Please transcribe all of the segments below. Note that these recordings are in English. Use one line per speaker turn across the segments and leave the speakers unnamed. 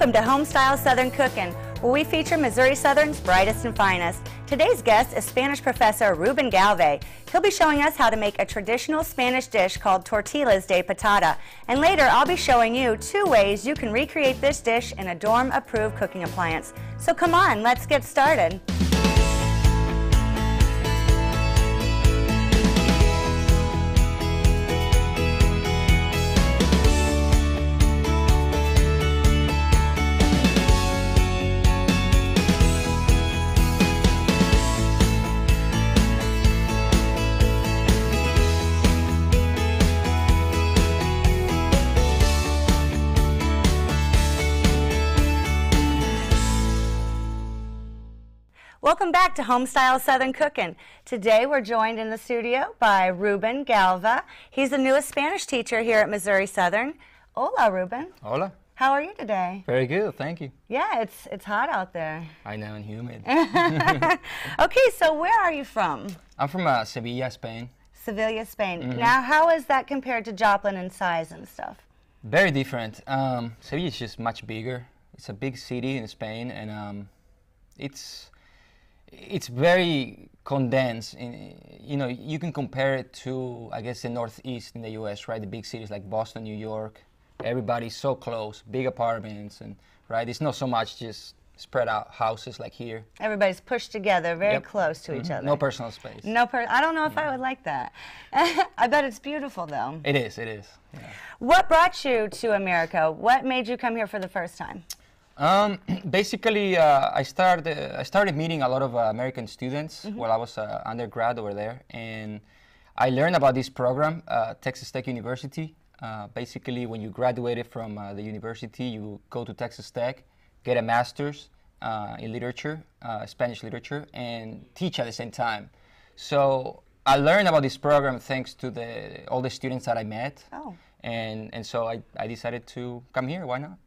Welcome to Homestyle Southern Cooking, where we feature Missouri Southern's brightest and finest. Today's guest is Spanish professor Ruben Galve. He'll be showing us how to make a traditional Spanish dish called tortillas de patata. And later, I'll be showing you 2 ways you can recreate this dish in a dorm-approved cooking appliance. So come on, let's get started. Welcome back to Homestyle Southern Cooking. Today we're joined in the studio by Ruben Galve. He's the newest Spanish teacher here at Missouri Southern. Hola, Ruben.
Hola.
How are you today?
Very good, thank you.
Yeah, it's hot out there.
I know, and humid.
Okay, so where are you from?
I'm from Sevilla, Spain.
Sevilla, Spain. Now, how is that compared to Joplin in size and stuff?
Very different. Sevilla is just much bigger. It's a big city in Spain, and it's very condensed. You know, you can compare it to, I guess, the Northeast in the U.S., right? The big cities like Boston, New York. Everybody's so close, big apartments, and right. It's not so much just spread out houses like here. Everybody's
pushed together, very close to each other.
No personal space.
I don't know if I would like that. I bet it's beautiful, though.
It is. It is. Yeah.
What brought you to America? What made you come here for the first time?
Basically, I started meeting a lot of American students while I was undergrad over there, and I learned about this program, Texas Tech University. Basically, when you graduated from the university, you go to Texas Tech, get a master's in literature, Spanish literature, and teach at the same time. So I learned about this program thanks to all the students that I met, and so I decided to come here. Why not?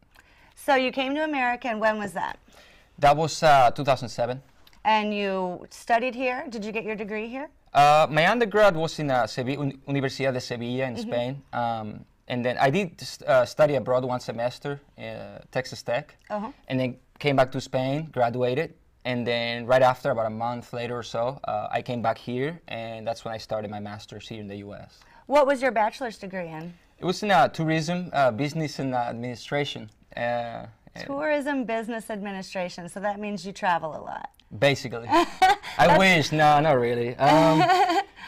So you came to America, and when was that?
That was 2007.
And you studied here? Did you get your degree here?
My undergrad was in Universidad de Sevilla in Spain. And then I did study abroad 1 semester at Texas Tech. And then came back to Spain, graduated. And then right after, about a month later or so, I came back here. And that's when I started my master's here in the U.S.
What was your bachelor's degree in?
It was in tourism, business, and administration.
Tourism, business administration, so that means you travel a lot.
Basically. I wish. No, not really.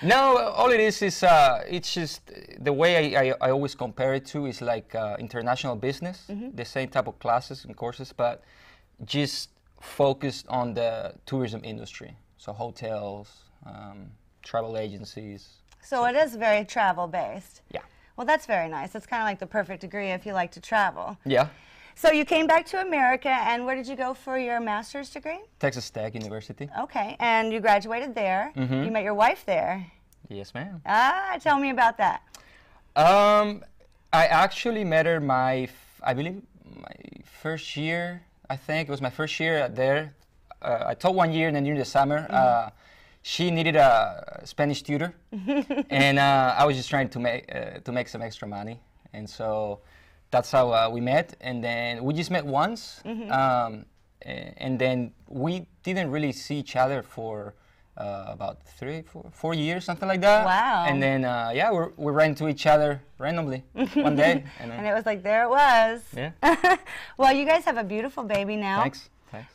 No, all it is it's just the way I always compare it to is like international business, the same type of classes and courses, but just focused on the tourism industry. So hotels, travel agencies.
So it is very travel-based.
Yeah.
Well, that's very nice. It's kind of like the perfect degree if you like to travel.
Yeah.
So you came back to America, and where did you go for your master's degree?
Texas Tech University.
Okay, and you graduated there. You met your wife there.
Yes, ma'am.
Tell me about that.
I actually met her I believe my first year. I think it was my first year there. I taught 1 year, and then during the summer, she needed a Spanish tutor, and I was just trying to make some extra money, and so that's how we met. And then we just met once, and then we didn't really see each other for about 4 years, something like that.
Wow.
And then we ran into each other randomly one day,
and it was like, there it was.
Yeah.
Well, you guys have a beautiful baby now.
Thanks.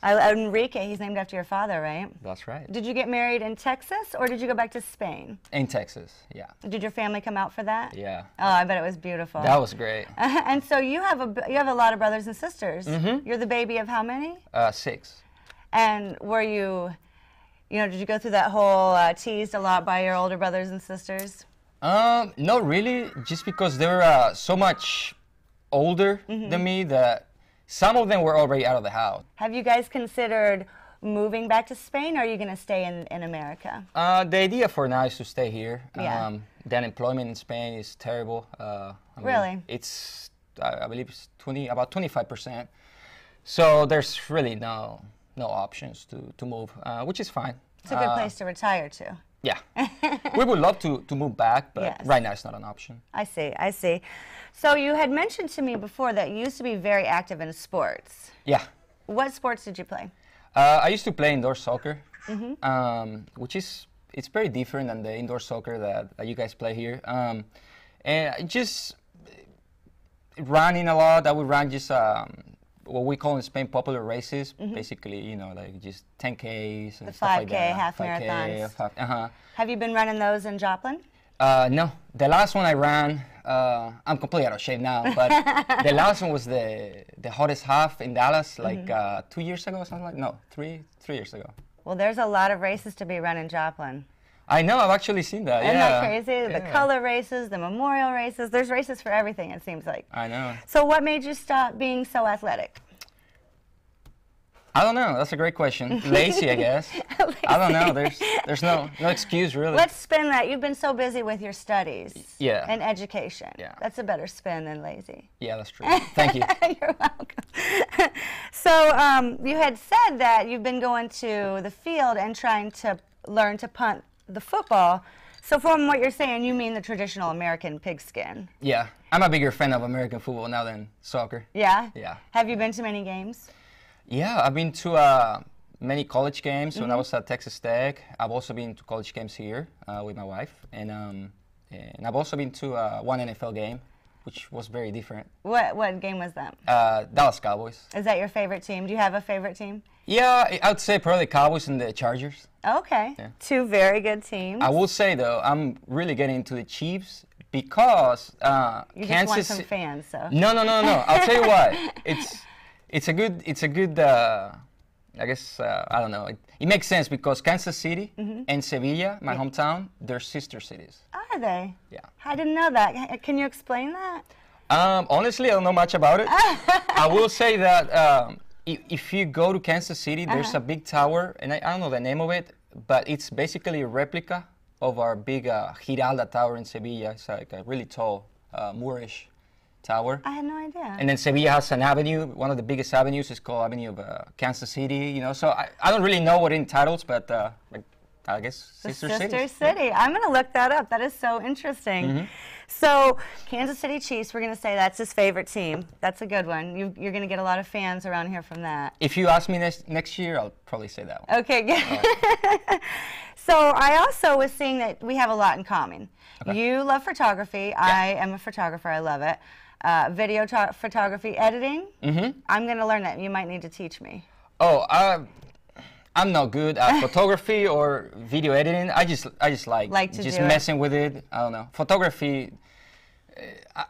Enrique, he's named after your father, right?
That's right.
Did you get married in Texas, or did you go back to Spain?
In Texas, yeah.
Did your family come out for that?
Yeah.
Oh, I bet it was beautiful.
That was great.
And so you have a lot of brothers and sisters. You're the baby of how many?
6.
And were you did you go through that whole teased a lot by your older brothers and sisters?
Not really, just because they're so much older than me that some of them were already out of the house.
Have you guys considered moving back to Spain, or are you going to stay in America?
The idea for now is to stay here.
Yeah.
The unemployment in Spain is terrible.
Really?
It's, I believe it's about 25%. So there's really no options to move, which is fine.
It's a good place to retire to.
Yeah. We would love to move back, but
Yes.
right now it's not an option.
I see, I see. So you had mentioned to me before that you used to be very active in sports.
Yeah.
What sports did you play?
I used to play indoor soccer, which it's very different than the indoor soccer that you guys play here. And just running a lot. I would run just what we call in Spain popular races. Basically, you know, like just 10Ks and
The
stuff
5K,
like that.
half marathons.
5K.
Have you been running those in Joplin?
No, the last one I ran, I'm completely out of shape now, but the last one was the hottest half in Dallas, like 2 years ago or something like. No, three years ago.
Well, there's a lot of races to be run in Joplin.
I know, I've actually seen that.
Isn't
yeah.
that crazy? The color races, the memorial races. There's races for everything, it seems like.
I know.
So what made you stop being so athletic?
I don't know. That's a great question. Lazy, I guess.
Lazy.
I don't know. There's no excuse really.
Let's spin that. You've been so busy with your studies
Yeah.
and education.
Yeah.
That's a better spin than lazy.
Yeah, that's true. Thank you.
You're welcome. So you had said that you've been going to the field and trying to learn to punt the football. So from what you're saying, you mean the traditional American pigskin?
Yeah, I'm a bigger fan of American football now than soccer.
Yeah?
Yeah.
Have you been to many games?
Yeah, I've been to many college games when I was at Texas Tech. I've also been to college games here with my wife, and I've also been to one NFL game, which was very different.
What game was that?
Dallas Cowboys.
Is that your favorite team? Do you have a favorite team?
Yeah, I would say probably Cowboys and the Chargers.
Okay.
Yeah.
Two very good teams.
I will say though, I'm really getting into the Chiefs because
You just
Kansas.
want some fans, so.
No. I'll tell you what. It's a good. I guess I don't know. It makes sense because Kansas City and Sevilla, my hometown, they're sister cities.
Are they?
Yeah.
I didn't know that. Can you explain that?
Honestly, I don't know much about it. I will say that if you go to Kansas City, there's a big tower, and I don't know the name of it, but it's basically a replica of our big Giralda Tower in Sevilla. It's like a really tall, Moorish tower.
I had no idea.
And then Sevilla has an avenue. One of the biggest avenues is called Avenue of Kansas City. You know, so I don't really know what it entitles, but I guess sister
City. I'm going to look that up. That is so interesting. So Kansas City Chiefs, we're going to say that's his favorite team. That's a good one. You're going to get a lot of fans around here from that.
If you ask me next year, I'll probably say that one.
Okay, good. So I also was seeing that we have a lot in common. Okay. You love photography. Yeah. I am a photographer. I love it. Video photography, editing. I'm going to learn that. You might need to teach me.
Oh, I'm not good at photography or video editing. I just like just messing with it. I don't know. Photography,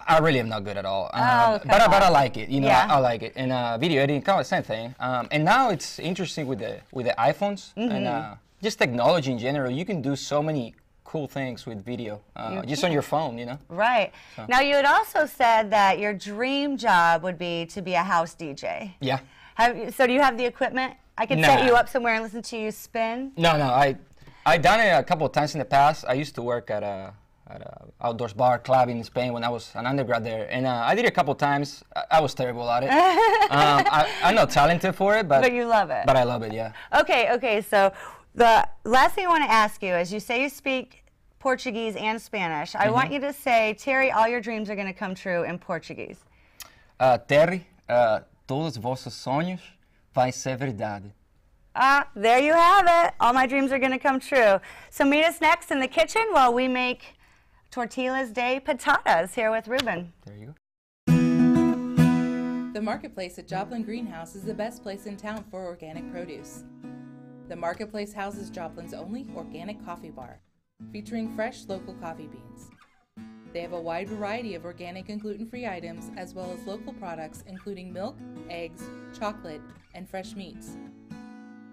I really am not good at all. But I like it. You know, I like it. And video editing, kind of the same thing. And now it's interesting with the iPhones and just technology in general. You can do so many cool things with video, just on your phone, you know?
Right. So. Now, you had also said that your dream job would be to be a house DJ.
Yeah.
So do you have the equipment? I could set you up somewhere and listen to you spin?
No. I done it a couple of times in the past. I used to work at a outdoors bar club in Spain when I was an undergrad there, and I did it a couple of times. I was terrible at it. I'm not talented for it, but
you love it.
But I love it, yeah.
Okay. So the last thing I want to ask you is, you say you speak Portuguese and Spanish. I want you to say, Terry, all your dreams are going to come true in Portuguese.
Terry, todos vossos sonhos vai ser verdade.
There you have it. All my dreams are going to come true. So meet us next in the kitchen while we make tortillas de patatas here with Ruben.
There you go.
The Marketplace at Joplin Greenhouse is the best place in town for organic produce. The Marketplace houses Joplin's only organic coffee bar, featuring fresh local coffee beans. They have a wide variety of organic and gluten-free items, as well as local products including milk, eggs, chocolate, and fresh meats.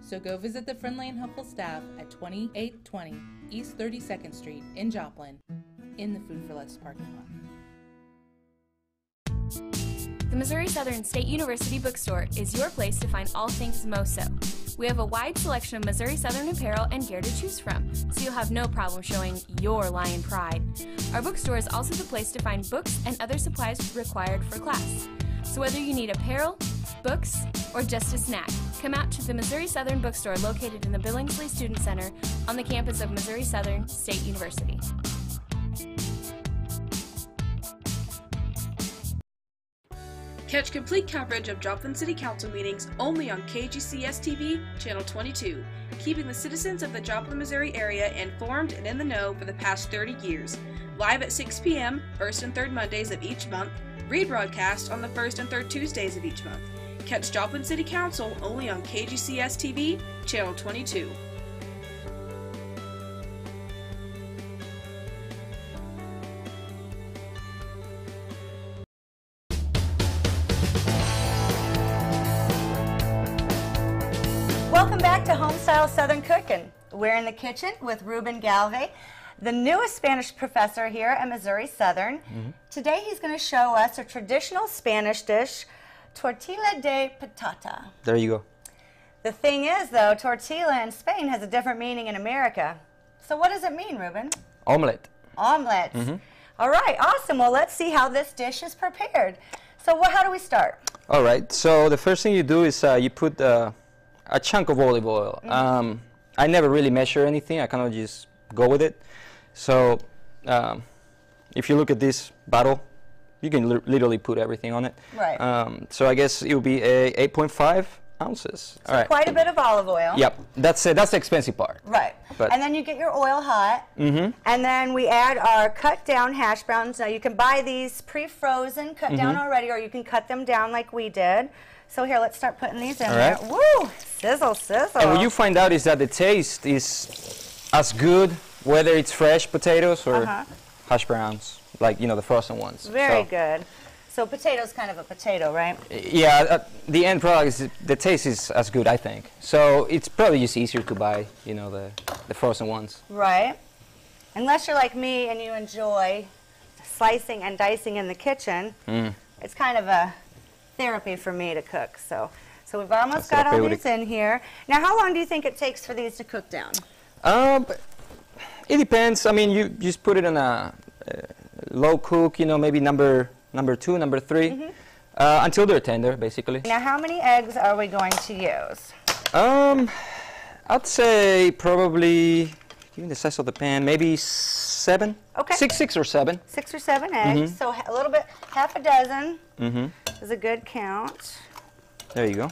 So go visit the friendly and helpful staff at 2820 East 32nd Street in Joplin, in the Food for Less parking lot.
The Missouri Southern State University Bookstore is your place to find all things MoSo. We have a wide selection of Missouri Southern apparel and gear to choose from, so you'll have no problem showing your lion pride. Our bookstore is also the place to find books and other supplies required for class. So whether you need apparel, books, or just a snack, come out to the Missouri Southern Bookstore located in the Billingsley Student Center on the campus of Missouri Southern State University.
Catch complete coverage of Joplin City Council meetings only on KGCS TV, Channel 22, keeping the citizens of the Joplin, Missouri area informed and in the know for the past 30 years. Live at 6 p.m., first and third Mondays of each month, rebroadcast on the first and third Tuesdays of each month. Catch Joplin City Council only on KGCS TV, Channel 22.
Welcome back to Homestyle Southern Cooking. We're in the kitchen with Ruben Galve, the newest Spanish professor here at Missouri Southern. Today he's going to show us a traditional Spanish dish, tortilla de patata.
There you go.
The thing is, though, tortilla in Spain has a different meaning in America. So what does it mean, Ruben?
Omelette.
Omelets. All right, awesome. Well, let's see how this dish is prepared. So how do we start?
All right, so the first thing you do is you put a chunk of olive oil. I never really measure anything. I kind of just go with it. So if you look at this bottle, you can literally put everything on it.
Right.
So I guess it will be a 8.5 ounces.
So all right. Quite a bit of olive oil.
Yep, that's the expensive part.
Right.
But
and then you get your oil hot. And then we add our cut down hash browns. Now you can buy these pre-frozen, cut down already, or you can cut them down like we did. So here, let's start putting these in there. Woo! Sizzle, sizzle.
And what you find out is that the taste is as good whether it's fresh potatoes or hash browns, like, you know, the frozen ones.
Very good. So potato's kind of a potato, right?
Yeah, the end product is, the taste is as good, I think. So it's probably just easier to buy, you know, the frozen ones.
Right. Unless you're like me and you enjoy slicing and dicing in the kitchen, it's kind of a therapy for me to cook. So we've almost got all these in here. Now, how long do you think it takes for these to cook down?
It depends. I mean, you just put it in a low cook, you know, maybe number 2, number 3, until they're tender, basically.
Now, how many eggs are we going to use?
I'd say probably, given the size of the pan, maybe 7.
Okay.
6 or 7.
6 or 7 eggs. So a little bit, half a dozen is a good count.
There you go.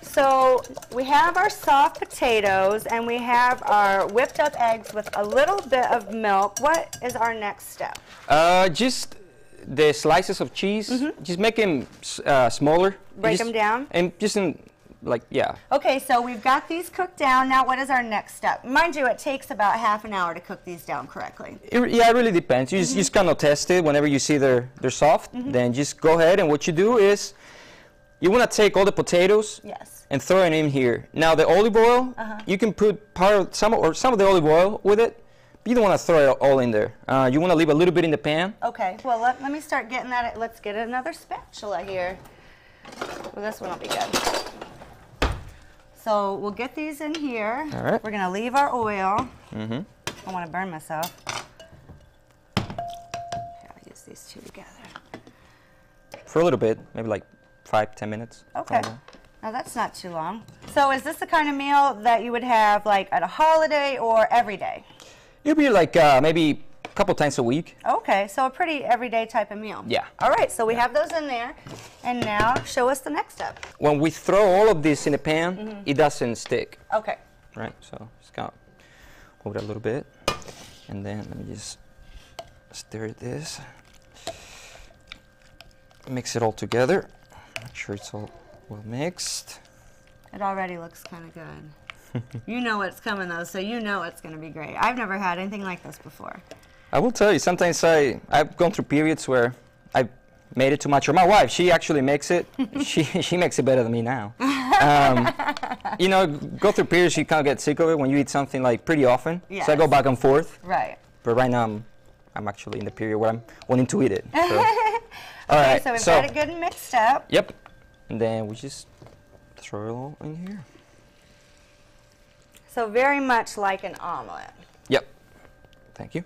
So we have our soft potatoes and we have our whipped up eggs with a little bit of milk. What is our next step?
Just the slices of cheese, just make them smaller.
Break them down?
And just in, like, yeah.
Okay, so we've got these cooked down. Now what is our next step? Mind you, it takes about half an hour to cook these down correctly.
Yeah, it really depends. You just kind of test it whenever you see they're soft. Then just go ahead, and what you do is you want to take all the potatoes and throw it in here. Now the olive oil, you can put some of the olive oil with it. But you don't want to throw it all in there. You want to leave a little bit in the pan.
Okay, well let me start getting that. Let's get another spatula here. Well, this one will be good. So we'll get these in here.
All right.
We're going to leave our oil. I want to burn myself. Here, I'll use these two together.
For a little bit, maybe like 5-10 minutes.
Okay. Now that's not too long. So is this the kind of meal that you would have like at a holiday or every day?
It'll be like maybe a couple times a week.
Okay, so a pretty everyday type of meal.
Yeah.
All right, so we have those in there. And now show us the next step.
When we throw all of this in the pan, it doesn't stick.
Okay.
Right, so just kind of hold it a little bit. And then let me just stir this. Mix it all together. Make sure it's all well mixed.
It already looks kind of good. You know what's coming though, so you know it's going to be great. I've never had anything like this before.
I will tell you, sometimes I've gone through periods where I made it too much. Or my wife, she actually makes it. she makes it better than me now. You know, go through periods you kind of get sick of it when you eat something like pretty often.
Yes.
So I go back and forth.
Right.
But right now I'm actually in the period where I'm wanting to eat it. So.
All right, so we've got it good and mixed up.
Yep. And then we just throw it all in here.
So very much like an omelet.
Yep. Thank you.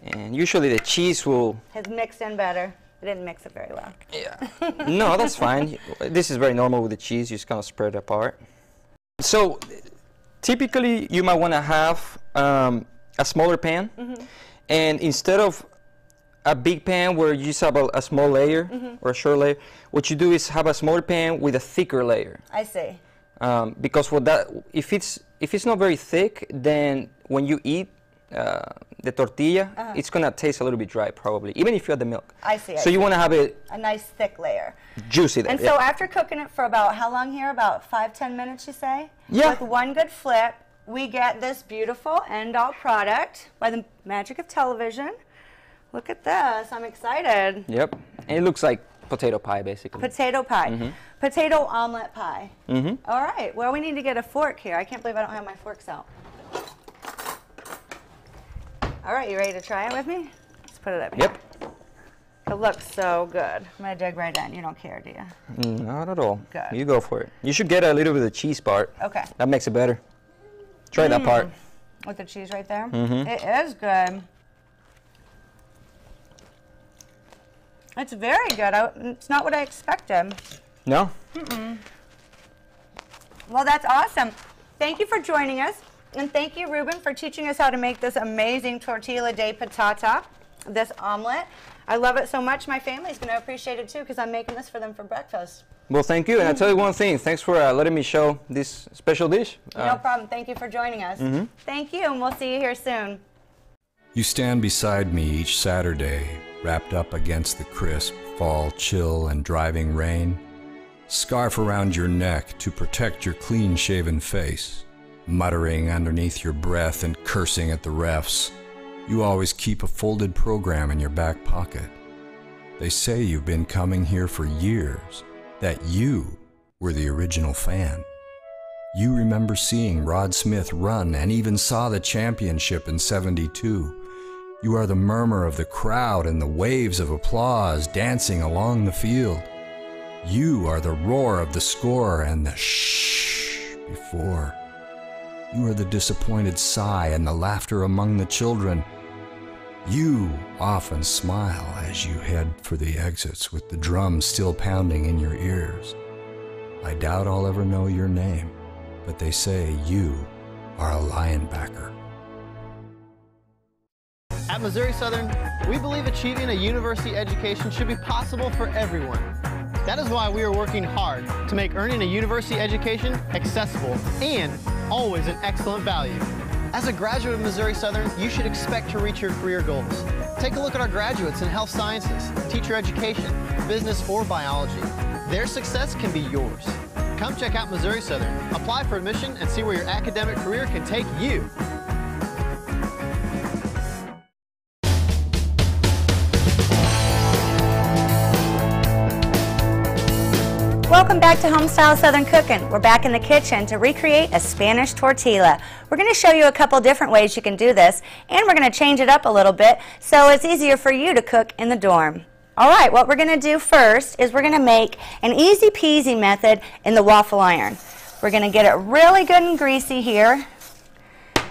And usually the cheese will...
Has mixed in better. I didn't mix it very well.
Yeah. No, that's fine. This is very normal with the cheese. You just kind of spread it apart. So typically you might want to have a smaller pan, and instead of a big pan where you just have a small layer or a short layer, what you do is have a smaller pan with a thicker layer.
I see.
Because what that, if it's not very thick, then when you eat the tortilla, it's gonna taste a little bit dry probably, even if you add the milk.
I see.
So you want to have it
a nice thick layer.
Juicy there.
And so after cooking it for about how long here? About 5-10 minutes, you say?
Yeah.
With one good flip, we get this beautiful end-all product by the magic of television. Look at this. I'm excited.
Yep. And it looks like potato pie, basically.
Potato pie. Potato omelet pie. All right. Well, we need to get a fork here. I can't believe I don't have my forks out. All right. You ready to try it with me? Let's put it up here.
Yep.
It looks so good. I'm going to dig right in. You don't care, do you?
Not at all.
Good.
You go for it. You should get a little bit of the cheese part.
Okay.
That makes it better. Try that part.
With the cheese right there? It is good. It's very good. It's not what I expected.
No?
Well, that's awesome. Thank you for joining us. And thank you, Ruben, for teaching us how to make this amazing tortilla de patata, this omelet. I love it so much. My family's going to appreciate it, too, because I'm making this for them for breakfast.
Well, thank you. And I'll tell you one thing. Thanks for letting me show this special dish.
No problem. Thank you for joining us. Thank you, and we'll see you here soon.
You stand beside me each Saturday, wrapped up against the crisp fall chill and driving rain, scarf around your neck to protect your clean-shaven face, muttering underneath your breath and cursing at the refs. You always keep a folded program in your back pocket. They say you've been coming here for years, that you were the original fan. You remember seeing Rod Smith run and even saw the championship in '72. You are the murmur of the crowd and the waves of applause dancing along the field. You are the roar of the score and the shh before. You are the disappointed sigh and the laughter among the children. You often smile as you head for the exits with the drums still pounding in your ears. I doubt I'll ever know your name, but they say you are a Lionbacker.
At Missouri Southern, we believe achieving a university education should be possible for everyone. That is why we are working hard to make earning a university education accessible and always an excellent value. As a graduate of Missouri Southern, you should expect to reach your career goals. Take a look at our graduates in health sciences, teacher education, business, or biology. Their success can be yours. Come check out Missouri Southern, apply for admission, and see where your academic career can take you.
Welcome back to Homestyle Southern Cooking. We're back in the kitchen to recreate a Spanish tortilla. We're going to show you a couple different ways you can do this, and we're going to change it up a little bit so it's easier for you to cook in the dorm. All right, what we're going to do first is we're going to make an easy peasy method in the waffle iron. We're going to get it really good and greasy here.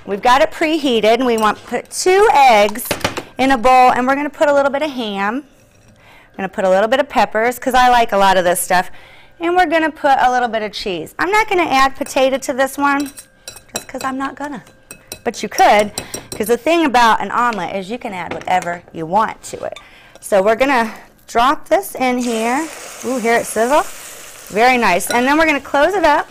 We've got it preheated, and we want to put 2 eggs in a bowl, and we're going to put a little bit of ham. I'm going to put a little bit of peppers because I like a lot of this stuff. And we're going to put a little bit of cheese. I'm not going to add potato to this one just because I'm not going to. But you could, because the thing about an omelet is you can add whatever you want to it. So we're going to drop this in here. Ooh, hear it sizzle? Very nice. And then we're going to close it up.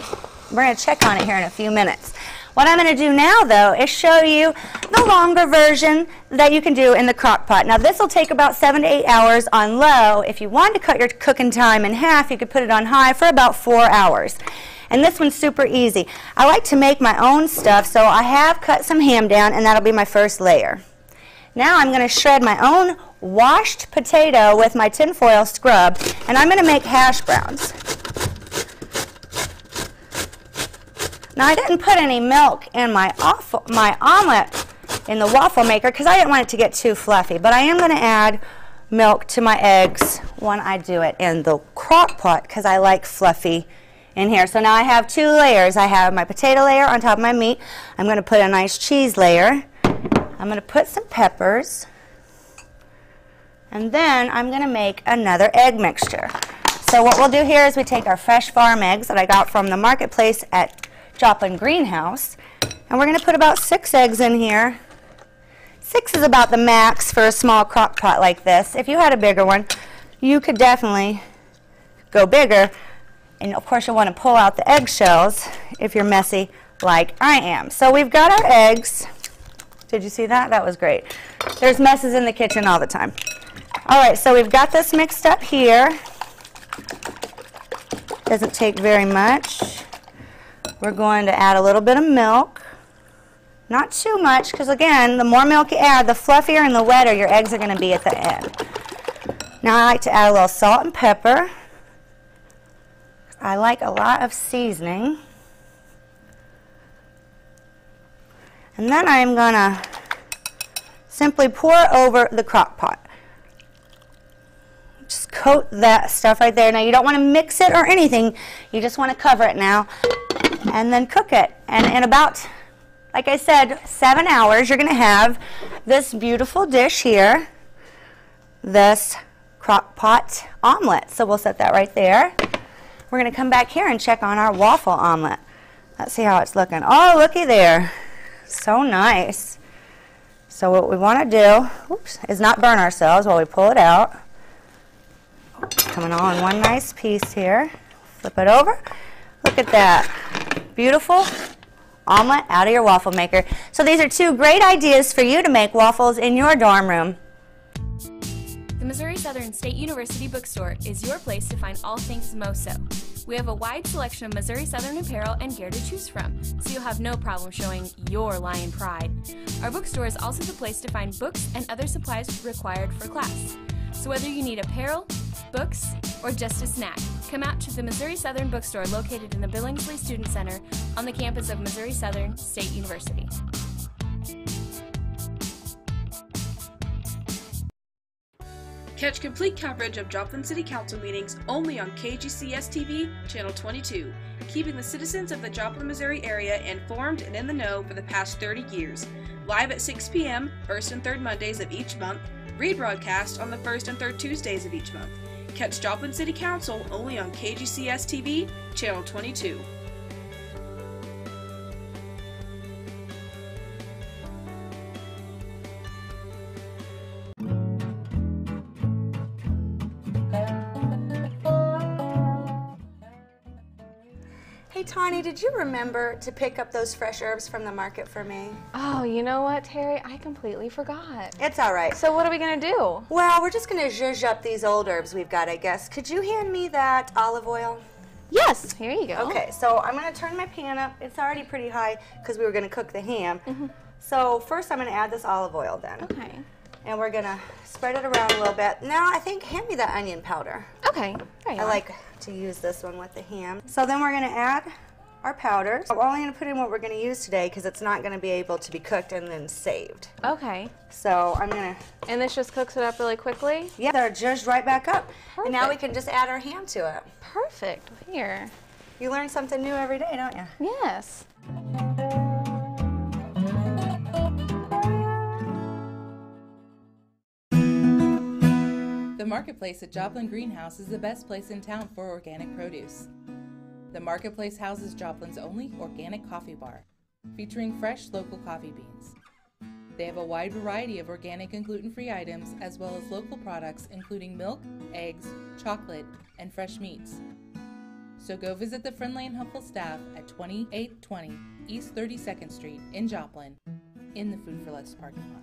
We're going to check on it here in a few minutes. What I'm going to do now, though, is show you the longer version that you can do in the crock pot. Now, this will take about 7 to 8 hours on low. If you want to cut your cooking time in half, you could put it on high for about 4 hours. And this one's super easy. I like to make my own stuff, so I have cut some ham down, and that'll be my first layer. Now I'm going to shred my own washed potato with my tinfoil scrub, and I'm going to make hash browns. Now, I didn't put any milk in my omelet in the waffle maker because I didn't want it to get too fluffy, but I am going to add milk to my eggs when I do it in the crock pot because I like fluffy in here. So now I have 2 layers. I have my potato layer on top of my meat. I'm going to put a nice cheese layer. I'm going to put some peppers. And then I'm going to make another egg mixture. So what we'll do here is we take our fresh farm eggs that I got from the marketplace at Joplin Greenhouse, and we're going to put about 6 eggs in here. 6 is about the max for a small crock pot like this. If you had a bigger one, you could definitely go bigger. And of course you'll want to pull out the eggshells if you're messy like I am. So we've got our eggs. Did you see that? That was great. There's messes in the kitchen all the time. All right, so we've got this mixed up here. Doesn't take very much. We're going to add a little bit of milk. Not too much, because again, the more milk you add, the fluffier and the wetter your eggs are going to be at the end. Now I like to add a little salt and pepper. I like a lot of seasoning. And then I'm going to simply pour over the crock pot. Just coat that stuff right there. Now you don't want to mix it or anything. You just want to cover it now and then cook it. And in about, like I said, 7 hours, you're going to have this beautiful dish here, this crock pot omelet. So we'll set that right there. We're going to come back here and check on our waffle omelet. Let's see how it's looking. Oh, looky there. So nice. So what we want to do, is not burn ourselves while we pull it out. Coming on one nice piece here. Flip it over. Look at that. Beautiful omelet out of your waffle maker. So these are 2 great ideas for you to make waffles in your dorm room.
The Missouri Southern State University Bookstore is your place to find all things MoSo. We have a wide selection of Missouri Southern apparel and gear to choose from, so you'll have no problem showing your lion pride. Our bookstore is also the place to find books and other supplies required for class. So whether you need apparel, books, or just a snack, come out to the Missouri Southern Bookstore located in the Billingsley Student Center on the campus of Missouri Southern State University.
Catch complete coverage of Joplin City Council meetings only on KGCS TV, Channel 22, keeping the citizens of the Joplin, Missouri area informed and in the know for the past 30 years. Live at 6 p.m., first and third Mondays of each month, rebroadcast on the first and third Tuesdays of each month. Catch Joplin City Council only on KGCS TV, Channel 22.
Hey Tawny, did you remember to pick up those fresh herbs from the market for me?
Oh, you know what, Terry? I completely forgot.
It's all right.
So what are we going to do?
Well, we're just going to zhuzh up these old herbs we've got, I guess. Could you hand me that olive oil?
Yes, here you go.
Okay, so I'm going to turn my pan up. It's already pretty high because we were going to cook the ham. So first I'm going to add this olive oil then.
Okay.
And we're going to spread it around a little bit. Now I think, hand me that onion powder.
Okay. There you
I
are.
like to use this one with the ham. So then we're going to add our powder. We're only going to put in what we're going to use today because it's not going to be able to be cooked and then saved.
Okay.
So I'm going to...
And this just cooks it up really quickly?
Yeah, they're zhuzhed right back up.
Perfect.
And now we can just add our ham to it.
Perfect. Here.
You learn something new every day, don't you?
Yes.
The marketplace at Joplin Greenhouse is the best place in town for organic produce. The marketplace houses Joplin's only organic coffee bar, featuring fresh local coffee beans. They have a wide variety of organic and gluten-free items, as well as local products including milk, eggs, chocolate, and fresh meats. So go visit the friendly and helpful staff at 2820 East 32nd Street in Joplin, in the Food for Less parking lot.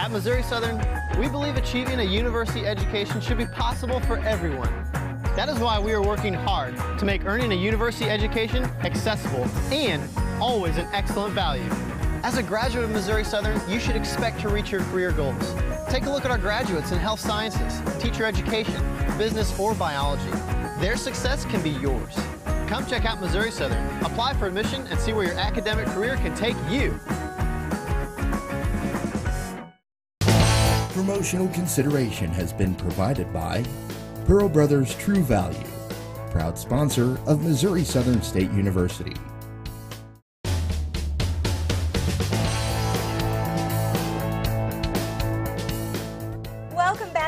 At Missouri Southern, we believe achieving a university education should be possible for everyone. That is why we are working hard to make earning a university education accessible and always an excellent value. As a graduate of Missouri Southern, you should expect to reach your career goals. Take a look at our graduates in health sciences, teacher education, business, or biology. Their success can be yours. Come check out Missouri Southern, apply for admission, and see where your academic career can take you.
Promotional consideration has been provided by Pearl Brothers True Value, proud sponsor of Missouri Southern State University.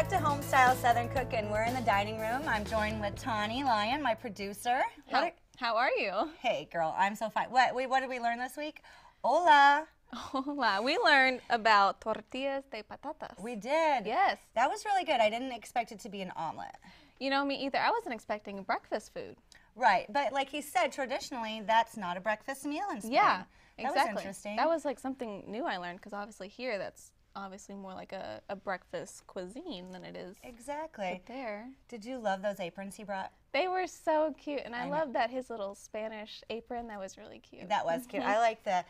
back to Homestyle Southern Cooking. We're in the dining room. I'm joined with Tawny Lyon, my producer.
How are you?
Hey, girl, I'm so fine. What did we learn this week? Hola.
Hola. We learned about tortillas de patatas.
We did.
Yes.
That was really good. I didn't expect it to be an omelet.
You know, me either. I wasn't expecting breakfast food.
Right, but like he said, traditionally, that's not a breakfast meal in Spain.
Yeah,
that
exactly.
was interesting.
That was like something new I learned, because obviously here that's obviously more like a breakfast cuisine than it is
exactly
there.
Did you love those aprons he brought?
They were so cute, and I love that his little Spanish apron. That was really cute.
That was cute. I like the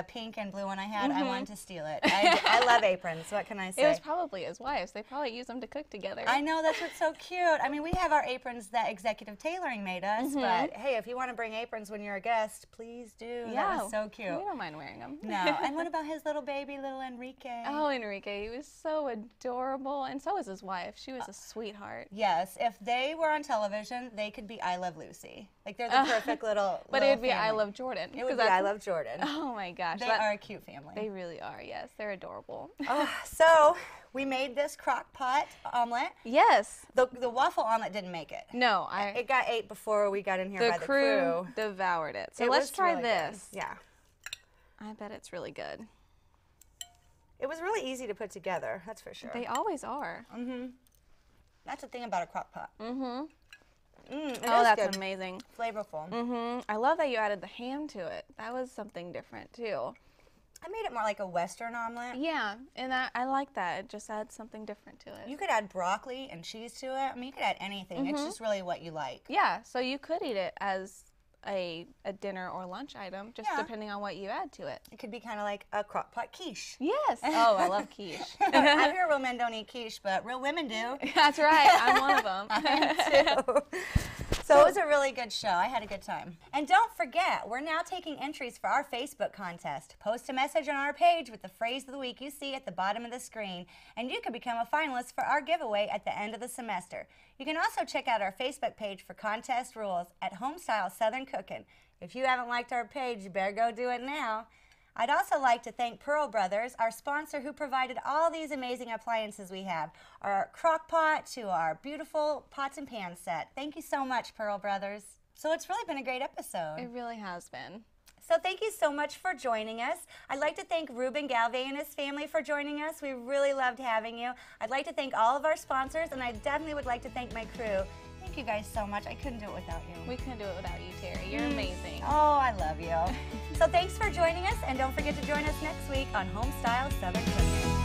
pink and blue one I had. I wanted to steal it. I love aprons. What can I say?
It was probably his wife's. They probably use them to cook together.
I know, that's what's so cute. I mean, we have our aprons that Executive Tailoring made us, but hey, if you want to bring aprons when you're a guest, please do.
Yeah,
that was so cute.
We don't mind wearing them.
No. And what about his little baby, little Enrique?
Oh, Enrique, he was so adorable, and so was his wife. She was a sweetheart.
Yes, if they were on television, they could be I Love Lucy. Like, they're the perfect little
But
little
it would be
family.
I Love Jordan.
It would be I Love Jordan.
Oh my gosh.
They are a cute family.
They really are, yes. They're adorable.
So, we made this crock pot omelet.
Yes.
The waffle omelet didn't make it.
No,
it got ate before we got in here by the crew.
Devoured it. So let's try
really
this.
Good. Yeah.
I bet it's really good.
It was really easy to put together, that's for sure.
They always are.
That's the thing about a crock pot.
Oh, that's
good.
amazing.
Flavorful.
I love that you added the ham to it. That was something different too.
I made it more like a Western omelet.
Yeah, and I like that. It just adds something different to it.
You could add broccoli and cheese to it. I mean, you could add anything. It's just really what you like.
Yeah, so you could eat it as a dinner or lunch item, just depending on what you add to it.
It could be kind of like a crock pot quiche.
Yes. Oh, I love quiche.
I hear real men don't eat quiche, but real women do.
That's right. I'm one of them.
I am too. So it was a really good show. I had a good time. And don't forget, we're now taking entries for our Facebook contest. Post a message on our page with the phrase of the week you see at the bottom of the screen, and you could become a finalist for our giveaway at the end of the semester. You can also check out our Facebook page for contest rules at Homestyle Southern Cooking. If you haven't liked our page, you better go do it now. I'd also like to thank Pearl Brothers, our sponsor, who provided all these amazing appliances we have. Our crock pot to our beautiful pots and pans set. Thank you so much, Pearl Brothers. So it's really been a great episode.
It really has been.
So thank you so much for joining us. I'd like to thank Ruben Galve and his family for joining us. We really loved having you. I'd like to thank all of our sponsors, and I definitely would like to thank my crew. Thank you guys so much. I couldn't do it without you.
We couldn't do it without you, Terry. You're amazing.
Oh, I love you. So thanks for joining us, and don't forget to join us next week on Homestyle Southern Cooking.